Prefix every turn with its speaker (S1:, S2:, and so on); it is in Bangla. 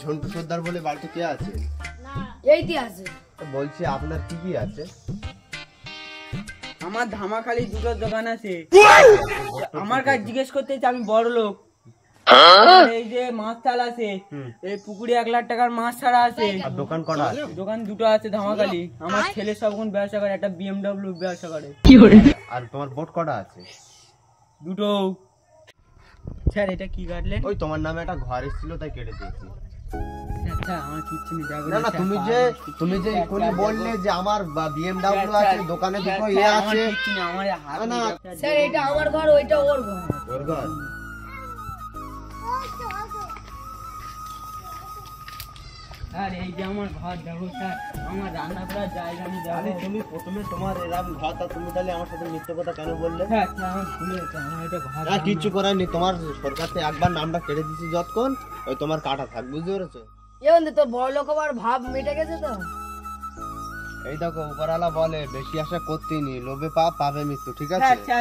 S1: ঝন্টু সর্দার বলে বাড়িতে কে আছে?
S2: এইটি আছে।
S1: বলছি আপনার কি কি আছে?
S3: আমার ধামাখালি দুটো দোকান আছে। আমার কাছে জিজ্ঞেস করতে আমি বড় লোক। এই যে মাছ চাল আছে, এই পুকুরে 1 লাখ টাকার মাছ ছাড়া আছে।
S1: আর দোকান কটা আছে?
S3: দোকান দুটো আছে ধামাখালি। আমার ছেলে সবগুন ব্যবসা করে, একটা BMW ব্যবসা করে।
S1: আর তোমার বোট কটা আছে?
S3: দুটো। স্যার এটা কি কাটলেন?
S1: ওই তোমার নামে একটা ঘর এসেছিল তাই কেটে দিয়েছি।
S3: আচ্ছা আমার কিচ্ছু নেই।
S1: না না, তুমি যে এখনি বললে যে আমার BMW আছে, দোকানে দুটো আছে।
S3: কিচ্ছু নেই আমার হাতে।
S1: না
S2: স্যার এটা আমার ঘর, ওইটা ওর ঘর।
S1: ওর ঘর।
S3: আর এই যে আমার ঘর দেখো স্যার, আমার রান্না করার জায়গা নেই।
S1: আরে তুমি প্রথমে তোমার এরকম ঘর, তা তুমি তাহলে আমার সাথে মিথ্যে কথা কেন বললে?
S3: হ্যাঁ আমার ভুলে গেছে, আমার এটা ঘর।
S1: না কিচ্ছু করার নেই, তোমার সরকার থেকে একবার নামটা কেটে দিচ্ছি যতক্ষণ ওই তোমার কাটা থাক, বুঝতে পেরেছো?
S2: এ বন্ধু তোর বড় লোক আবার ভাব মিটে গেছে তো।
S1: এই দেখো উপরওয়ালা বলে বেশি আশা করতেই নি, লোভে পাপ পাবে মৃত্যু, ঠিক আছে?
S3: আচ্ছা